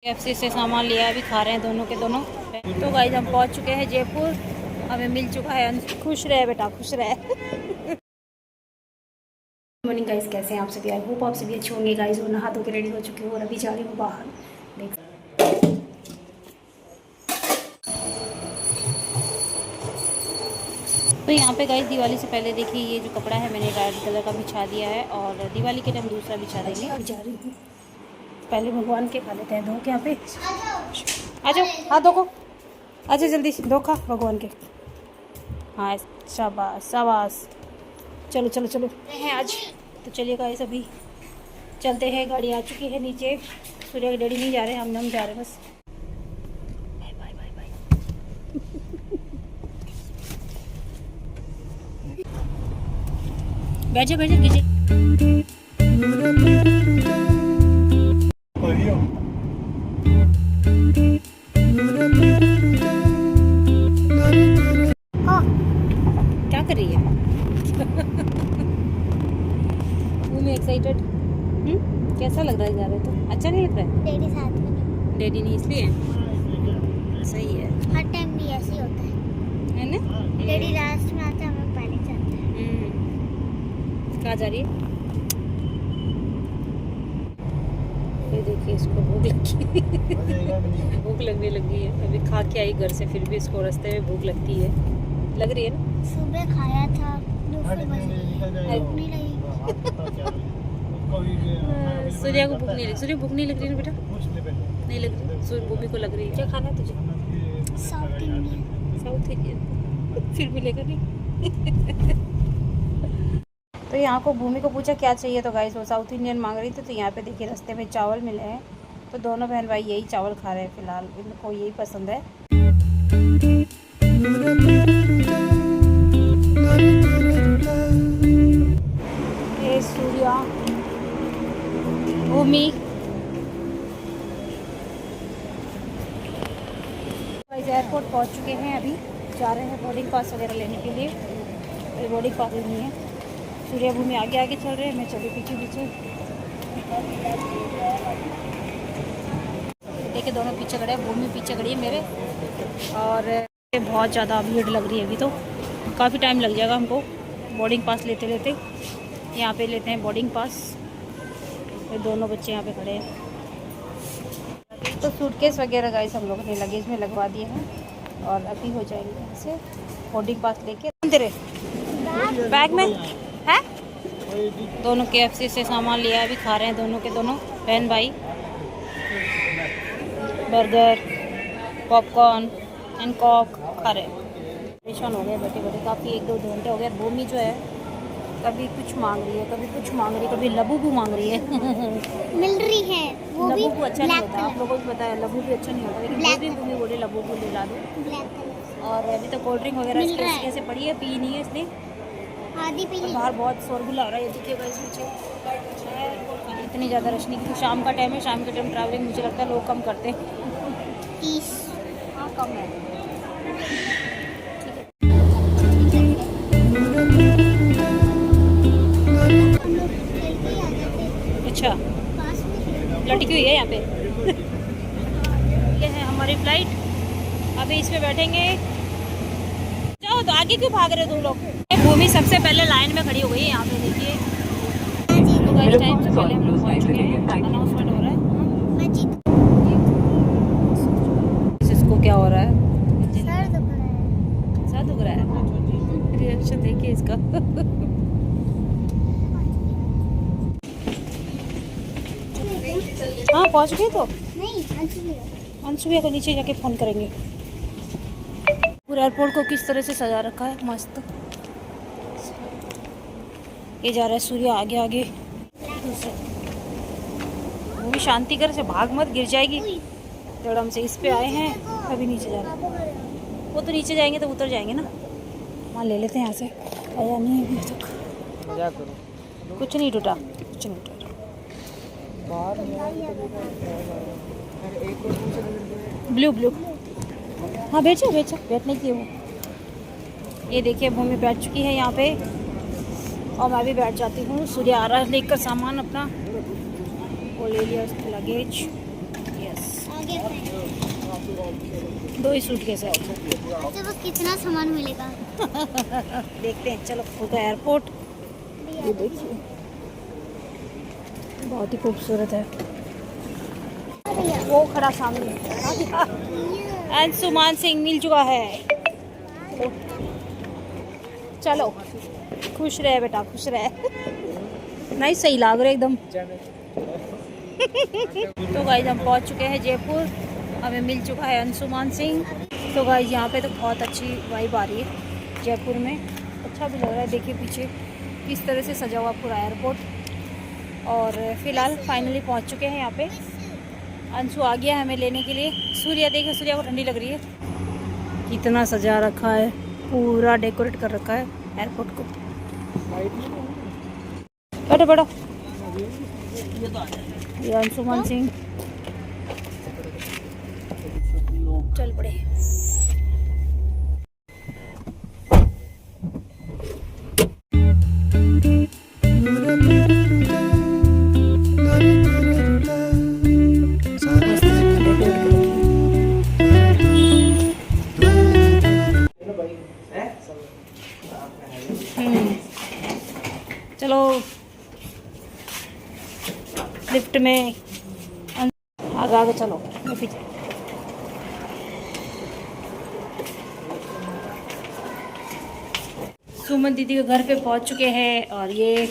KFC से सामान लिया है, अभी खा रहे हैं दोनों के दोनों। तो गाइस हम पहुंच चुके हैं जयपुर, हमें मिल चुका है अंश। खुश रहे बेटा, खुश रहे। मॉर्निंग गाइस, कैसे हैं आप सभी? आई होप आप सभी अच्छे होंगे गाइस। और नहा धो के रेडी हो चुकी हूँ और अभी जा रही हूँ बाहर। देख तो यहाँ पे गाइस दिवाली से पहले देखिए ये जो कपड़ा है मैंने रेड कलर का बिछा दिया है और दिवाली के टाइम दूसरा बिछा देंगे। अब जा रही हूँ, पहले भगवान के खा लेते हैं धो के। यहाँ पे आ जाओ, हाथ धो को आ जाओ जल्दी से, धो खा भगवान के। हाँ शाबाश शाबाश, चलो चलो चलो हैं आज। तो चलिए गाइस अभी चलते हैं, गाड़ी आ चुकी है नीचे। सूर्य के डैडी नहीं जा रहे, हम जा रहे हैं बस। Bye bye bye bye. बैठ जा कीजिए। क्या कर रही है? मैं एक्साइटेड। कैसा लग रहा है जा रहे तो? अच्छा नहीं लग रहा है? डैडी साथ में। डैडी नहीं इसलिए सही है। हर टाइम भी ऐसे ही होता है ना? डैडी लास्ट में आता है, हम पहले चलते हैं। कहाँ जा रही है? ये देखिए इसको भूख लगी। भूख लगने लगी है। अभी खा के आई घर से, फिर भी इसको रास्ते में भूख लगती है। लग रही है ना? सुबह खाया था, दूसरे भूख नहीं लगी। सूर्या को भूख नहीं लगी। सूर्य भूख नहीं लग रही ना बेटा? नहीं लग रही। सूर्य भूमि को लग रही है। क्या खाना है तुझे? South Indian. साउथ इंडियन फिर मिलेगा नहीं। तो यहाँ को भूमि को पूछा क्या चाहिए, तो गाइस वो साउथ इंडियन मांग रही थी। तो यहाँ पे देखिए रास्ते में चावल मिले हैं, तो दोनों बहन भाई यही चावल खा रहे हैं फिलहाल। इनको यही पसंद है। ये सूर्या, भूमि। एयरपोर्ट पहुँच चुके हैं, अभी जा रहे हैं बोर्डिंग पास वगैरह लेने के लिए। बोर्डिंग पास नहीं है। सूर्या भूमि आगे आगे चल रहे हैं, मैं चली पीछे पीछे। देखिए दोनों पीछे खड़े हैं, भूमि पीछे खड़ी है मेरे। और बहुत ज़्यादा भीड़ लग रही है अभी, तो काफ़ी टाइम लग जाएगा हमको बोर्डिंग पास लेते लेते। यहाँ पे लेते हैं बोर्डिंग पास। ये दोनों बच्चे यहाँ पे खड़े हैं। तो सूटकेस वगैरह गाइस हम लोगों ने लगेज में लगवा दिए हैं और अभी हो जाएंगे यहाँ से बोर्डिंग पास लेके। तेरे बैग में है? दोनों KFC से सामान लिया है, अभी खा रहे हैं दोनों के दोनों बहन भाई। बर्गर, पॉपकॉर्न एंड कॉक खा रहे हैं। परेशान हो गए बैठे बैठे काफ़ी, 1-2 घंटे हो गए। भूमि जो है कभी कुछ मांग रही है, कभी कुछ मांग रही है, कभी लबूबू मांग रही है। मिल रही है वो भी। लबूबू अच्छा नहीं होता, आप लोगों को पता है लबू भी अच्छा नहीं होता, लेकिन वो भी भूमि बोले लबूबू दिला दो। और अभी तो कोल्ड ड्रिंक वगैरह कैसे पड़ी है, पी नहीं है इसलिए। आधी पी ली। बाहर बहुत शोरगुल आ रहा है, ये देखिएगा इस पीछे। इतनी ज़्यादा रश नहीं, क्योंकि शाम का टाइम है। शाम के टाइम ट्रैवलिंग मुझे लगता है लोग कम करते हैं। 30। हाँ कम है। अच्छा लटकी हुई है यहाँ पे। ये है हमारी फ्लाइट, अभी इस पे बैठेंगे। जाओ तो आगे क्यों भाग रहे हो तुम लोग? भूमि सबसे पहले लाइन में खड़ी हो गई है यहाँ पे, देखिए। तो गाइस टाइम से पहले हम लोग पहुँच चुके हैं। अनाउंसमेंट हो रहा है। इसको क्या हो रहा है? सर दुख रहा है। रिएक्शन देखिए इसका। हाँ पहुँच गए तो नहीं, अंशुभैया को नीचे जाके फ़ोन करेंगे। पूरे एयरपोर्ट को किस तरह से सजा रखा है, मस्त। ये जा रहा है सूर्य आगे आगे। वो भी शांति कर से भाग मत, गिर जाएगी। एकदम से इस पे आए हैं, अभी नीचे जा रहे हैं। वो तो नीचे जाएंगे तो उतर जाएंगे ना। वहाँ ले लेते हैं यहाँ से। आया नहीं अभी तक। कुछ नहीं टूटा, कुछ नहीं टूटा। ब्लू ब्लू, हाँ बेचो बैठने की वो। ये देखिए भूमि बैठ चुकी है यहाँ पे। और मैं भी बैठ जाती हूँ। सूर्य आ रहा है लेकर सामान अपना, वो ले लिया उसका लगेज। यस 2 ही सूटकेस है। अच्छा वो कितना सामान मिलेगा? देखते हैं, चलो होगा एयरपोर्ट। ये देखिए बहुत ही खूबसूरत है, वो खड़ा सामने। अंशुमान सिंह मिल चुका है। चलो खुश रहे बेटा, खुश रहे। नहीं सही लग रहा एकदम। तो गाइस हम पहुंच चुके हैं जयपुर, हमें मिल चुका है अंशुमान सिंह। तो गाइस यहाँ पे तो बहुत अच्छी वाइब आ रही है जयपुर में, अच्छा भी लग रहा है। देखिए पीछे किस तरह से सजा हुआ पूरा एयरपोर्ट। और फिलहाल फाइनली पहुंच चुके हैं यहाँ पे। अंशु आ गया हमें लेने के लिए। सूर्या देखिए, सूर्या को ठंडी लग रही है। कितना सजा रखा है, पूरा डेकोरेट कर रखा है एयरपोर्ट को। बैठो बैठो, ये अंशुमान सिंह चल पड़े। चलो लिफ्ट में आगे आगे चलो, पीछे। सुमन दीदी के घर पे पहुंच चुके हैं। और ये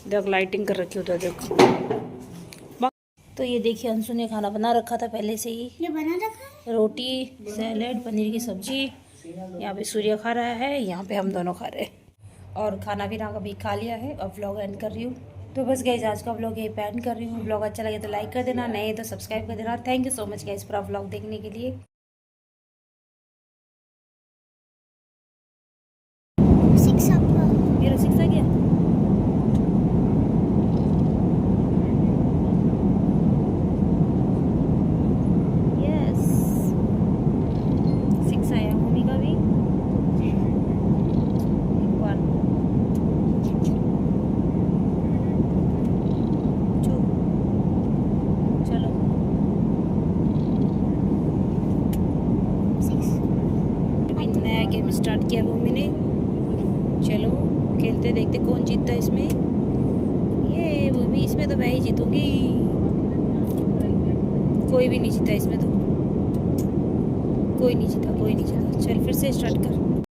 देख लाइटिंग कर रखी उधर देखो। तो ये देखिए अंशु ने खाना बना रखा था पहले से ही। ये बना रखा है? रोटी, सैलेड, पनीर की सब्जी। यहाँ पे सूर्य खा रहा है, यहाँ पे हम दोनों खा रहे हैं। और खाना भी ना कभी खा लिया है। और व्लॉग एंड कर रही हूँ। तो बस गाइस आज का व्लॉग यही पे एंड कर रही हूँ। व्लॉग अच्छा लगे तो लाइक कर देना, नहीं तो सब्सक्राइब कर देना। Thank you so much guys पूरा व्लॉग देखने के लिए। 6 आपका। मेरा 6 आ गया। यस 6 आया मम्मी का भी। 1 2 चलो 6 अभी नया गेम स्टार्ट किया मम्मी ने। चलो खेलते देखते कौन जीतता है इसमें। ये वो भी, इसमें तो मैं ही जीतूंगी, कोई भी नहीं जीता इसमें तो। कोई नहीं जीता, कोई नहीं जीता। चल फिर से स्टार्ट कर।